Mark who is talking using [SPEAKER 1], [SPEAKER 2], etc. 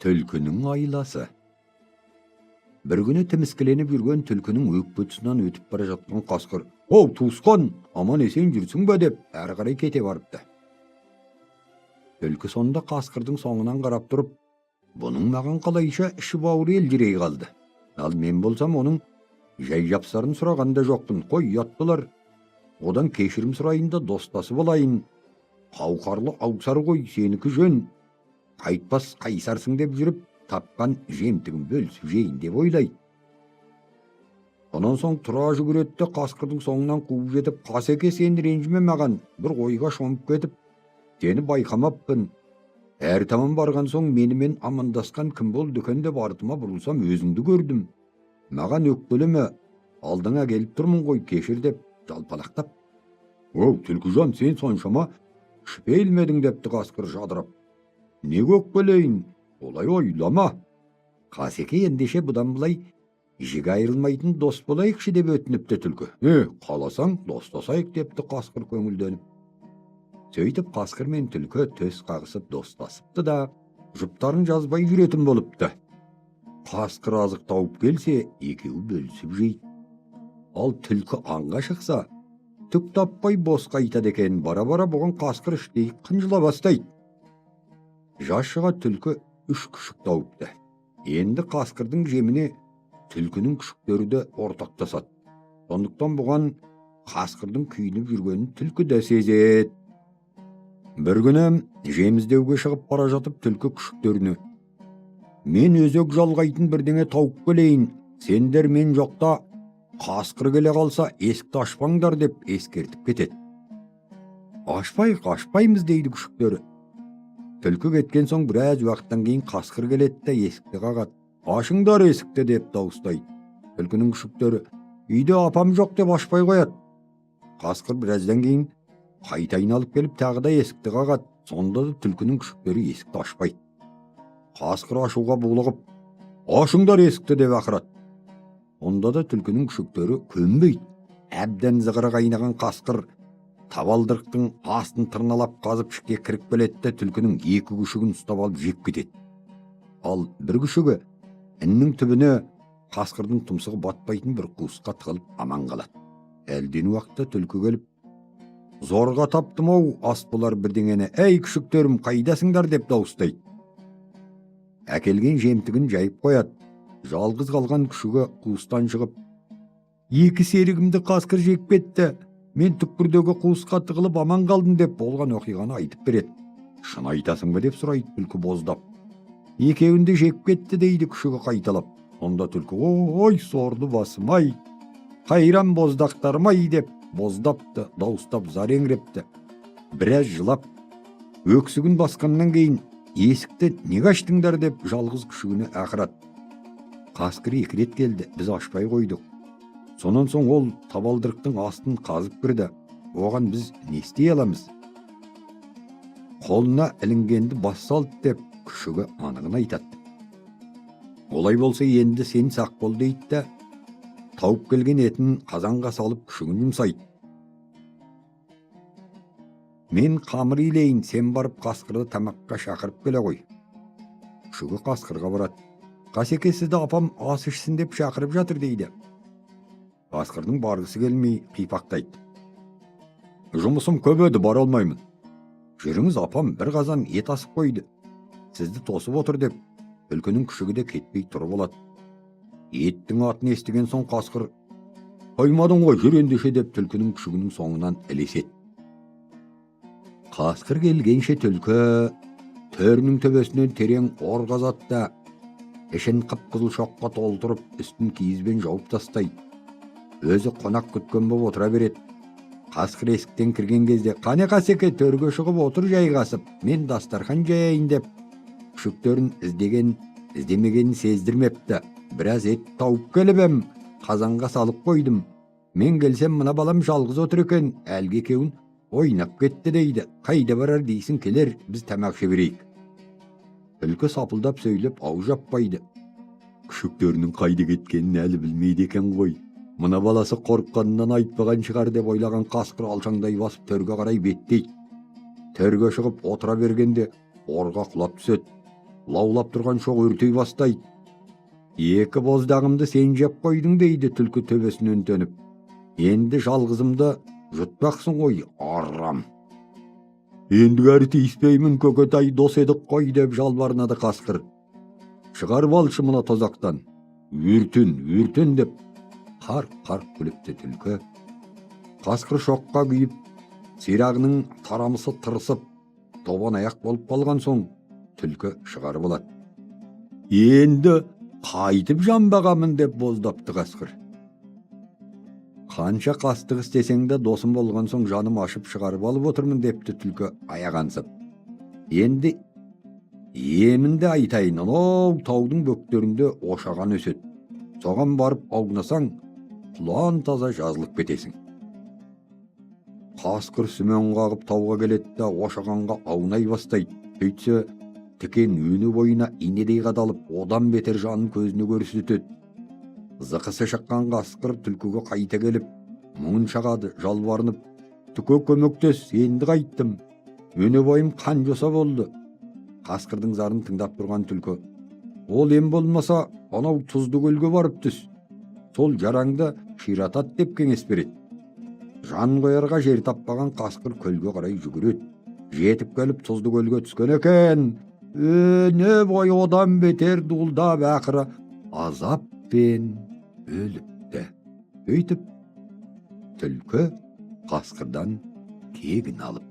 [SPEAKER 1] Түлкінің айласы. Bir күні тіміскіленіп жүрген түлкінің өкпетісінен өтіп бара жатқан қасқыр: «Оу, туысқан, аман есен жүрсің бе?» деп әрі қарай кете барыпты. Түлкі сонда қасқырдың соңынан қарап тұрып, бұның маған қалайша іші бауыры елжірей қалды. Ал мен болсам оның жай жапсарын сұрағанда жоқпын. Қой, ят болар. Одан кешірім сұрайында достасы болайын. Қауқарлы аусар ғой, сенікі жөн. Қайтпас қайсарсың деп жүріп, тапқан жемтігін бөлісіп жейін деп ойлайды. Онан соң тұра жүгіретті, қасқырдың соңынан қуып жетіп: «Қасеке, сен ренжіме маған, бір ойға шомып кетіп, сені байқамаппын. Әр таман барған соң менімен амандасқан кім бол дүкен деп артыма бұрылсам өзіңді көрдім. Маған өкпелеме, алдыңа келіп тұрмын ғой, кешір» деп жалпалақтап. «Оу, Түлкіжан, сен соншама шіпейілмедің» депті қасқыр жадырап. «Неге өкпелейін? Олай ойлама. Қасеке, ендеше бұдан былай жек айырылмайтын дос болайықшы» деп өтініпті түлкі. «Қаласаң достасайық» депті қасқыр көңілденіп. Сөйтіп қасқыр мен түлкі төс қағысып достасыпты да, жұптарын жазбай жүретін болыпты. Қасқыр азық тауып келсе, екеуі бөлісіп жейді. Ал түлкі аңға шықса, түк таппай бос қайтады екен. Бара-бара бұған қасқыр іштей қынжыла бастайды. Жас шыға түлкі 3 күшік тауыпты. Енді қасқырдың жеміне түлкінің күшіктері де ортақтасады. Сондықтан бұған қасқырдың күйініп жүргенін түлкі де сезеді. Bir күні жем іздеуге шығып бара жатып, түлкі күшіктеріне: «Мен өзек жалғайтын бірдеңе тауып келейін. Сендер мен жоқта қасқыр келе қалса есікті ашпаңдар» деп ескертіп кетеді. «Ашпаймыз» дейді күшіктері. Түлкі кеткен соң біраз уақыттан кейін қасқыр келеді де есікті қағады. «Ашыңдар есікті» деп дауыстайды. Түлкінің күшіктері: «Үйде апам жоқ» деп ашпай қояды. Қасқыр біраздан кейін қайта айналып келіп тағы да есікті қағады. Сонда да түлкінің күшіктері есікті ашпайды. Қасқыр ашуға булығып: «Ашыңдар есікті» деп ақырады. Онда да түлкінің күшіктері көнбейді. Әбден зығыры қайнаған қасқыр табалдырықтың астын тырналап қазып ішке кіріп келеді де түлкінің 2 күшігін ұстап алып жеп кетеді. Ал бір күшігі іннің түбіне қасқырдың тұмсығы батпайтын бір қуысқа тығылып аман қалады. Әлден уақытта түлкі келіп: «Зорға таптым-ау, ас болар бірдеңені. Әй күшіктерім, қайдасыңдар?» деп дауыстайды. Әкелген жемтігін жайып қояды. Жалғыз қалған күшігі қуыстан шығып: «2 серігімді қасқыр жеп кетті. Мен түкпірдегі қуысқа тығылып аман қалдым» деп болған оқиғаны айтып береді. «Шын айтасың ба?» деп сұрайды түлкі боздап. «Екеуінде жеп кетті» дейді күшігі қайталап. Онда түлкі: «Ой, сорлы басым-ай, қайран боздақтарым-ай» деп боздапты, дауыстап зареңрепті. Біраз жылап, өксігін басқаннан кейін: «Есікті неге аштыңдар?» деп жалғыз күшігіне ақырады. «Қасқыр 2 рет келді, біз ашпай қойдық. Сонан соң ол табалдырықтың астын қазып кірді. Оған біз не істей аламыз? Қолына ілінгенді бас салды» деп күшігі анығын айтады. «Олай болса енді сен сақ бол» дейді де, тауып келген етін қазанға салып күшігін жұмсайды. «Мен қамыр илейін, сен барып қасқырды тамаққа шақырып келе ғой». Күшігі қасқырға барады. «Қасеке, сізді апам ас ішсін деп шақырып жатыр» дейді. Қасқырдың барғысы келмей қипақтайды. «Жұмысым көп еді, бара алмаймын». «Жүріңіз, апам бір қазан ет асып қойды, сізді тосып отыр» деп түлкінің күшігі де кетпей тұрып алады. Еттің атын естіген соң қасқыр: «Қоймадың ғой, жүр ендеше» деп түлкінің күшігінің соңынан ілеседі. Қасқыр келгенше түлкі төрінің төбесінен терең ор қазады да, ішін қып-қызыл шоққа толтырып, үстін киізбен жауып тастайды. Өзі қонақ күткен боп отыра береді. Қасқыр есіктен кірген кезде: «Қане Қасеке, төрге шығып отыр жайғасып, мен дастархан жаяйын» деп күшіктерін іздемегенін сездірмепті. «Біраз ет тауып келіп ем, қазанға салып қойдым. Мен келсем мына балам жалғыз отыр екен, әлгі екеуін ойнап кетті» дейді. «Қайда барар дейсің, келер, біз тамақ жеберейік». Түлкі сапылдап сөйлеп ау жаппайды. Күшіктерінің қайда кеткенін әлі білмейді екен ғой. Мына баласы қорыққанынан айтпаған шығар деп ойлаған қасқыр алшаңдай басып төрге қарай беттейді. Төрге шығып отыра бергенде орға құлап түседі. Лаулап тұрған шоқ өртей бастайды. Екі боздағымды сен жеп қойдың дейді түлкі төбесінен төніп. Енді жалғызымды жұтпақсың ғой, арам. Енді әрі тиіспеймін, көкетай, дос едік қой деп жалбарынады қасқыр. Шығарып алшы мына тозақтан. Үртін деп қарқ күліпті түлкі. Қасқыр шоққа күйіп, сирағының тарамысы тырысып, тобан аяқ болып қалған соң түлкі шығарып алады. Енді қайтып жанбағамын деп боздапты қасқыр. Қанша қастық істесең де досым болған соң жаным ашып шығарып алып отырмын депті түлкі аяғансып. Енді емінді айтайын, анау таудың бөктерінде ошаған өседі. Соған барып аунасаң, құлан таза жазылып кетесің. Қасқыр сүмен қағып тауға келеді да ошағанға аунай бастайды. Сөйтсе, тікен өні бойына инедей қадалып, одан бетер жанын көзіне көрсетеді. Зықысы шыққан қасқыр түлкіге қайта келіп, мұңын шағады, жалбарынып, түке көмектес, енді қайттым. Өне бойым қан жоса болды. Қасқырдың зарын тыңдап тұрған түлкі: ол ем болмаса, анау тұзды көлге барып түс. Сол жараңды ширатат деп кеңес береді. Жан қоярға жер таппаған қасқыр көлге қарай жүгіреді. Жетіп келіп тұзды көлге түскен екен. Өне бой одан бетер дуылдап ақыры азаппен өліпті. Өйтіп, түлкі қасқырдан кегін алып